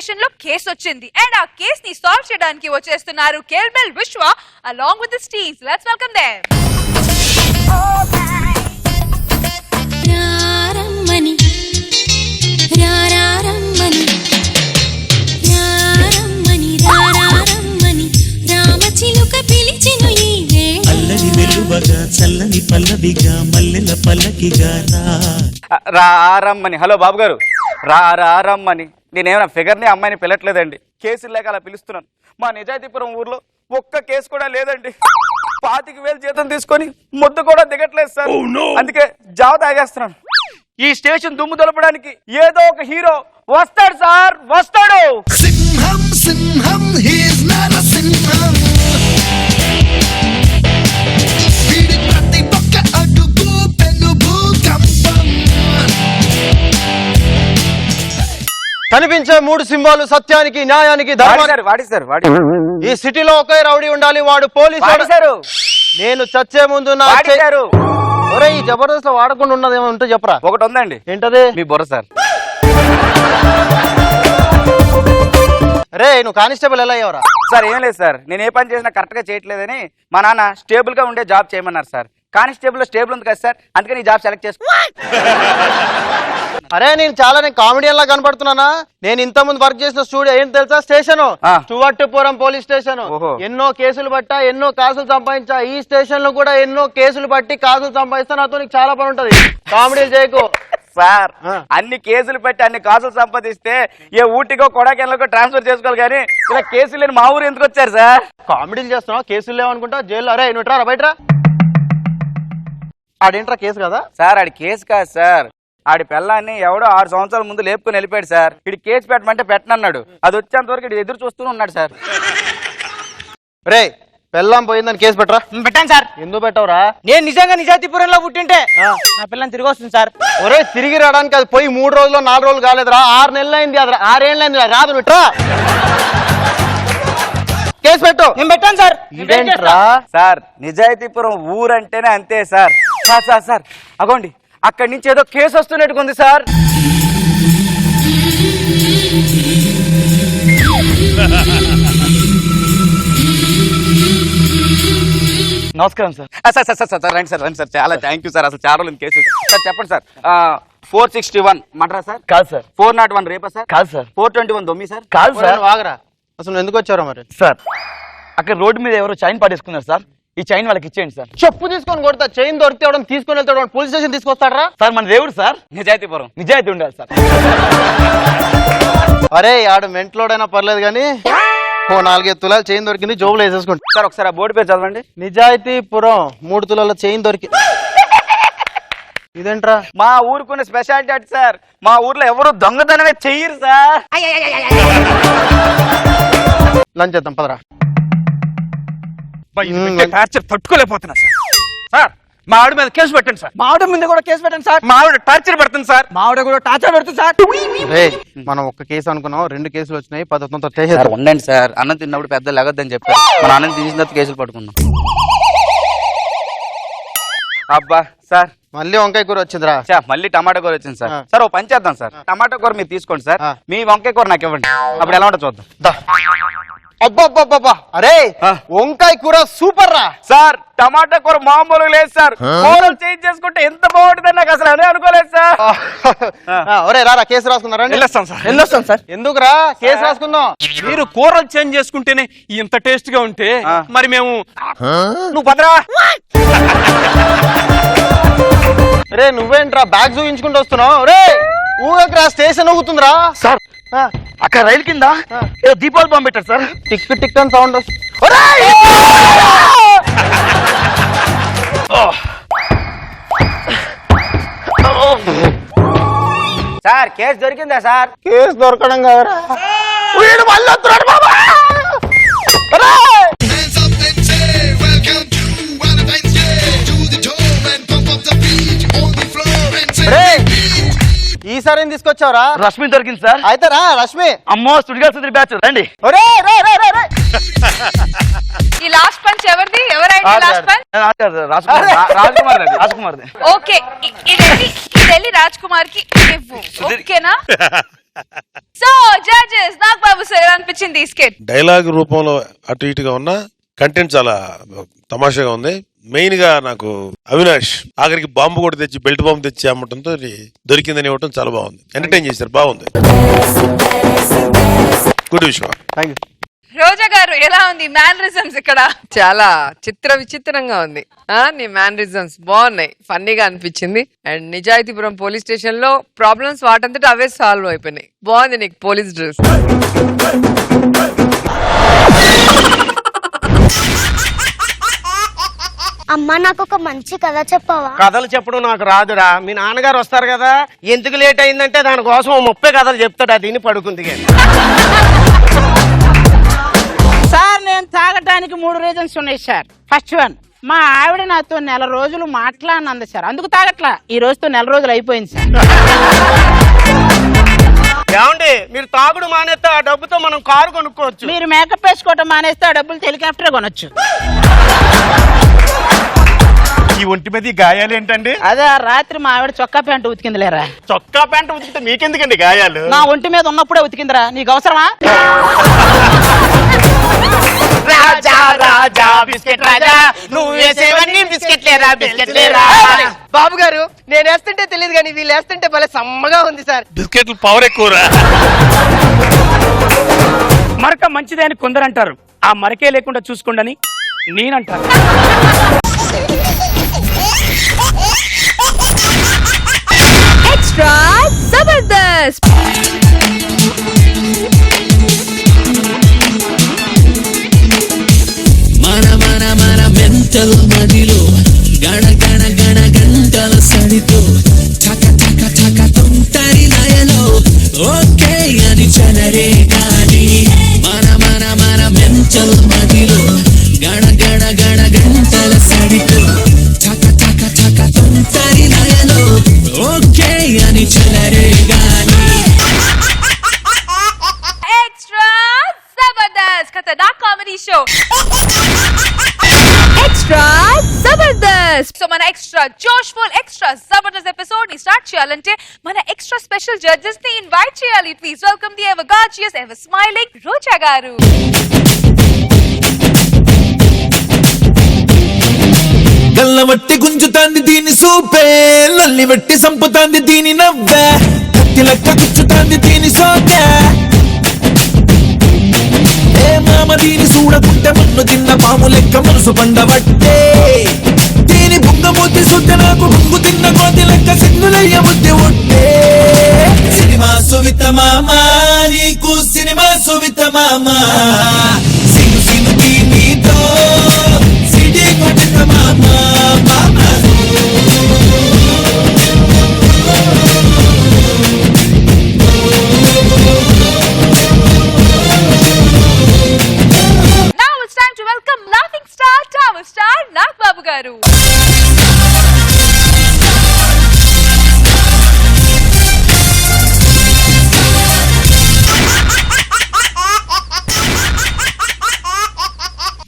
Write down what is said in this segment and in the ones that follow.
Station లో case వచ్చింది and ఆ కేస్ ని సాల్వ్ చేయడానికి వచ్చేస్తున్నారు కేల్బెల్ విశ్వ along with his teams. Let's welcome them. రారమ్మని రారమ్మని రారమ్మని రారమ్మని రామచిలుక పిలిచెను ఈ వేళ అల్లరి వెలువగా చల్లని పల్లవిగా మల్లెల పల్లకిగా రారమ్మని. హలో బాబు గారు, రారమ్మని. నేనేమైనా ఫిగర్ని అమ్మాయిని పిలట్లేదండి, కేసులు లేక అలా పిలుస్తున్నాను. మా నిజాయితీపురం ఊర్లో ఒక్క కేసు కూడా లేదండి. 25,000 జీతం తీసుకొని ముద్దు కూడా దిగట్లేదు సార్. అందుకే జావ తాగేస్తున్నాను. ఈ స్టేషన్ దుమ్ము దులపడానికి ఏదో ఒక హీరో వస్తాడు సార్, వస్తాడు. సింహం సింహం he's not a సింహం వీడి ప్రతి ఒక్క అడుగు పెను భూకంపం. కనిపించే 3 సింహాలు సత్యానికి, న్యాయానికి, ధర్మానికి. ఈ సిటీలో ఒకే రౌడీ ఉండాలి, వాడు పోలీసు. నేను చచ్చే ముందు ఈ జబర్దస్త్ లో వాడకుండా ఉన్నది ఏమో ఉంటే చెప్పరా. ఒకటి ఉందండి. ఏంటది? మీ బుర్ర సార్. రే నువ్వు కానిస్టేబుల్ ఎలా అయ్యావరా? సార్ ఏం లేదు సార్, నేను ఏ పని చేసినా కరెక్ట్ గా చేయట్లేదని మా నాన్న స్టేబుల్ గా ఉండే జాబ్ చేయమన్నారు సార్. కానిస్టేబుల్ లో స్టేబుల్ ఉంది కదా సార్, అందుకని ఈ జాబ్ సెలెక్ట్ చేసుకో. అరే నేను చాలా కామెడియన్ లా కనపడుతున్నానా? నేను ఇంత ముందు వర్క్ చేసిన స్టూడియో ఏంటి తెలుసా? Station Chuvattupuram police station. ఎన్నో కేసులు పట్టా, ఎన్నో కాసులు సంపాదించా. ఈ స్టేషన్ లో కూడా ఎన్నో కేసులు పట్టి కాసులు సంపాదిస్తా. నాతో నీకు చాలా పని ఉంటది, కామెడీలు చేయకు. సార్ అన్ని కేసులు పెట్టి అన్ని కాసులు సంపాదిస్తే ఏ ఊటికో కొడాకెళ్ళకో ట్రాన్స్ఫర్ చేసుకోవాలి, కానీ ఇలా కేసులు లేని మా ఊరు ఎందుకు వచ్చారు సార్? కామెడీలు చేస్తున్నావు, కేసులు లేవనుకుంటా జైల్లో. అరే నువ్వు రా బయటరా. ఆడేంట్రా కేసు కదా సార్? ఆడి కేసు కాదు సార్, ఆడి పిల్లాన్ని ఎవడో 6 సంవత్సరాల ముందు లేపుకొని వెళ్ళిపోయాడు సార్. ఇటు కేసు పెట్టమంటే పెట్టనన్నాడు. అది వచ్చేంత వరకు ఇటు ఎదురు చూస్తూనే ఉన్నాడు సార్. రే పెళ్ళాం పోయిందని కేసు పెట్టరా. పెట్టాను సార్. ఎందుకు పెట్టవరా? నేను నిజంగా నిజాయితీపురంలో పుట్టింటే నా పిల్లని తిరిగి వస్తుంది సార్. ఒరే తిరిగి రావడానికి అది పోయి 3 రోజులు 4 రోజులు కాలేదురా, 6 నెలలు అయింది. అది 6 ఏళ్ళు అయింది. రాదు పెట్టరా, కేసు పెట్టు. నేను పెట్టాను సార్. ఇదేంట్రా సార్? నిజాయితీపురం ఊరంటేనే అంతే సార్. సార్ సార్ సార్ అగోండి, అక్కడి నుంచి ఏదో కేసు వస్తున్నట్టుకుంది సార్. నమస్కారం sir. Sir sir sir sir రండి సార్, రండి సార్. చాలా థ్యాంక్ యూ సార్. అసలు చాలా రోజులు కేసు సార్. చెప్పండి సార్. 461 మడ్రా సార్? కాదు సార్. 401 రేపా సార్? కాదు సార్. 421 దొమ్మి సార్? కాదు సార్. ఆగరా, అసలు ఎందుకు వచ్చారో మరి? సార్ అక్కడ రోడ్డు మీద ఎవరో చైన్ పడేసుకున్నారు సార్. ఈ చైన్ వాళ్ళకి ఇచ్చేయండి సార్. చెప్పు తీసుకొని కొడతా. చైన్ దొరికితే ఎవడని తీసుకొని వెళ్తాడు, పోలీస్ స్టేషన్ తీసుకొస్తాడరా? సార్ మన దేవుడు సార్, నిజాయితీపురం. నిజాయితీ ఉండాలి సార్. అరే ఆడు మెంట్లోడైనా పర్లేదు కానీ 4-5 తులాలు చైన్ దొరికింది, జోబులో వేసేసుకోండి సార్. ఒకసారి ఆ బోర్డు పేరు చదవండి. నిజాయితీపురం 3 తులాల చైన్ దొరికి. ఇదేంట్రా? మా ఊరుకున్న స్పెషాలిటీ అటు సార్, మా ఊర్లో ఎవరు దొంగతనమే చెయ్యరు సార్. లంచ్ చేద్దాం పదరా. తట్టుకోలేకపోతున్నా సార్. సార్ మా ఆవిడ మీద కేసు పెట్టండి సార్. మా ఆవిడ మీద కూడా కేసు పెట్టండి సార్. మా ఆవిడ టార్చర్ పెడుతుంది సార్. మా ఆవిడ కూడా టార్చర్ పెడుతుంది సార్. మనం ఒక్క కేసు అనుకున్నాం, 2 కేసులు వచ్చినాయి. 10 సార్ ఉండండి సార్, అన్నం తిన్నప్పుడు పెద్ద లెగొద్దని చెప్పారు. మన అన్నం తీసిన తర్వాత కేసులు పట్టుకున్నాం. అబ్బా సార్ మళ్ళీ వంకాయ కూర వచ్చిందిరా. మళ్ళీ టమాటా కూర వచ్చింది సార్. సార్ ఓ పని చేద్దాం సార్, టమాటా కూర మీరు తీసుకోండి సార్, మీ వంకాయ కూర నాకు ఇవ్వండి. అప్పుడు ఎలా ఉంటుందో చూద్దాం. అబ్బా అరే వంకాయ కూర సూపర్ రా సార్. టమాటా కూర మామూలుగా లేదు సార్. కూరలు చేంజ్ చేసుకుంటే ఎంత బాగుంటుందని నాకు అసలు అనే అనుకోలేదు సార్. ఒరే రారా కేసు రాసుకున్నారా? వెళ్ళొస్తాం సార్. ఎందుకురా కేసు రాసుకుందాం? మీరు కూరలు చేంజ్ చేసుకుంటేనే ఇంత టేస్ట్ గా ఉంటే మరి మేము నువ్వు పదరా. రే నువ్వేంట్రా బ్యాగ్ చూపించుకుంటూ వస్తున్నావు? రే ఊగకరా, స్టేషన్ ఊగుతుందిరా. సార్ అక్కడ రైలు కింద ఏదో దీపావళి బాంబు పెట్టారు సార్. టిక్ టిక్ అని సౌండ్ వస్తుంది. సార్ కేసు దొరికిందా సార్? కేసు దొరకడం కదరా, వీడు మళ్ళీ వస్తున్నాడు బాబా. Hands up and say welcome to Valentine's Day. To the door and pump up the beat on the floor and say ఈసారి ఏం తీసుకొచ్చావురా? రష్మి దొరికింది సార్. అయితే రా రష్మి. అమ్మో సుడిగా సుదిరి బ్యాచ్ రండి. ఈ లాస్ట్ పంచ్ ఎవరిది? ఎవరైతే లాస్ట్ పంచ్? రాజ్కుమార్. ఓకే ఇది రాజ్ కుమార్ కి ఇవ్వు. ఓకేనా? సో జడ్జెస్ నాగబాబు సార్ ఎలా అనిపించింది ఈ స్కెట్? డైలాగ్ రూపంలో అటు ఇటుగా ఉన్న కంటెంట్ చాలా తమాషాగా ఉంది. మెయిన్ గా నాకు అవినాష్ ఆఖరికి బాంబు కూడా తెచ్చి బెల్ట్ బాంబు తెచ్చి అమ్మటంతో దొరికిందని ఇవ్వటం చాలా బాగుంది. ఎంటర్టైన్ చేశారు, బాగుంది. గుడ్ విశ్వ. Thank you. రోజా గారు ఎలా ఉంది మేనరిజమ్స్ ఇక్కడ? చాలా విచిత్రంగా ఉంది. నీ మేనరిజమ్స్ బాగున్నాయి, ఫన్నీగా అనిపించింది. అండ్ నిజాయితీపురం పోలీస్ స్టేషన్ లో ప్రాబ్లమ్స్ వాటంతటా అవే సాల్వ్ అయిపోయినాయి. బాగుంది నీకు పోలీస్ డ్రెస్. అమ్మా నాకు ఒక మంచి కథ చెప్పవా? కథలు చెప్పడం నాకు రాదురా. మీ నాన్నగారు వస్తారు కదా, ఎందుకు లేట్ అయిందంటే దానికోసం 30 కథలు చెప్తాడు. అది పడుకుంది. సార్ నేను తాగటానికి 3 రీజన్స్ ఉన్నాయి సార్. ఫస్ట్ వన్, మా ఆవిడ నాతో 1 రోజులు మాట్లాడినంది సార్, అందుకు తాగట్లా. ఈ రోజుతో 1 రోజులు అయిపోయింది సార్. ఏమండి, మీరు తాగుడు మానేస్తే ఆ డబ్బుతో మనం కారు కొనుక్కోవచ్చు. మీరు మేకప్ వేసుకోవటం మానేస్తే ఆ డబ్బులు హెలికాప్టర్ కొనొచ్చు. ఈ ఒంటి మీద గాయాలు ఏంటండి? అదే రాత్రి మా ఆవిడ చొక్కా ప్యాంటు ఉతికింది లేరా. చొక్కా ప్యాంట్ ఉతికితే మీకెందుకండి గాయాలు? నా ఒంటి మీద ఉన్నప్పుడే ఉతికిందిరా, నీకు అవసరమా? రాజా రాజా బిస్కెట్ రాజా, నువ్వు వేసేవన్నీ బిస్కెట్ లేరా, బిస్కెట్ లేరా. బాబు గారు, నేను వేస్తుంటే తెలియదు కానీ వీళ్ళు వేస్తుంటే భలే సమ్మగా ఉంది సార్. బిస్కెట్లు పవర్ ఎక్కువరా. మరక మంచిదే అని కొందరంటారు, ఆ మరకే లేకుండా చూసుకోండి నేనంటాను. ఎక్స్ట్రా జబర్దస్త్. మన మెంటల్ మదిలో గణ గణ గణ గంటల సడితో చక చక చక తొంటరి లయలో ఓకే అని చనరే కానీ మన మెంటల్ మదిలో గణ గణ గణ గంటల సడితో చక చక చక తొంటరి లయలో ఓకే అని చనరే గానీ. ఎక్స్ట్రా జబర్దస్త్ ఖతర్నాక్ comedy show extra Jabardasth. So మన ఎక్స్ట్రా జోష్ఫుల్ ఎక్స్ట్రా జబర్దస్త్ ఎపిసోడ్ ని స్టార్ట్ చేయాలంటే మన ఎక్స్ట్రా స్పెషల్ జడ్జెస్ ని ఇన్వైట్ చేయాలి. Please welcome the ever gorgeous, ever smiling Roja garu. గల్లవట్టి గుంజుతాంది దీని సూపే, లల్లి వట్టి సంపుతాంది దీని నవ్వే, కత్తి లెక్క గుచ్చుతాంది దీని సోకే. ఏ మామ దీని చూడకుంటే మన్ను తిన్న పాము లెక్క మనసు పండబట్టే, దీని బుంగమూతి సుట్ట నాకు బుంగు తిన్న కోతి లెక్క సిగ్గులయ్య బుద్ధి ఉంటే. సినిమా సువిత మామ నీకు సినిమా సువిత మామ, సిను సిను దీనితో సిటీ కొట్టిన మామ మామ. Now it's time to welcome laughing star, tower star Nagababu గారు.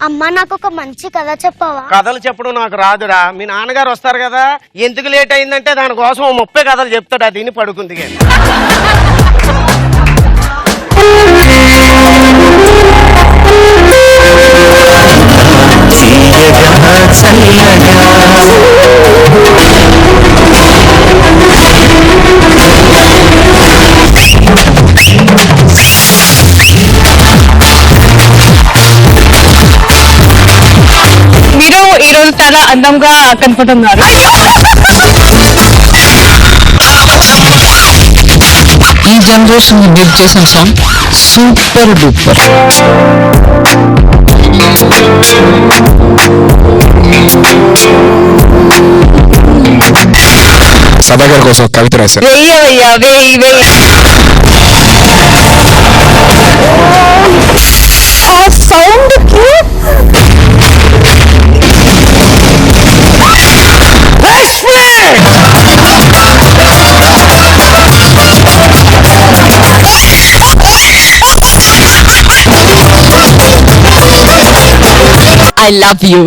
అమ్మా నాకు ఒక మంచి కథ చెప్పవా? కథలు చెప్పడం నాకు రాదురా. మీ నాన్నగారు వస్తారు కదా, ఎందుకు లేట్ అయిందంటే దానికోసం 30 కథలు చెప్తాడు. అది పడుకుంది. మీరు ఈ రోజు చాలా అందంగా కనపడుతున్నారు. ఈ జనరేషన్ బిల్డ్ చేసిన సాంగ్ సూపర్ డూపర్. సభా గారి కోసం కవిత రాశారు. వెయ్యవయ్యా వెయ్యి వెయ్యి. ఆ సౌండ్ కి I love you.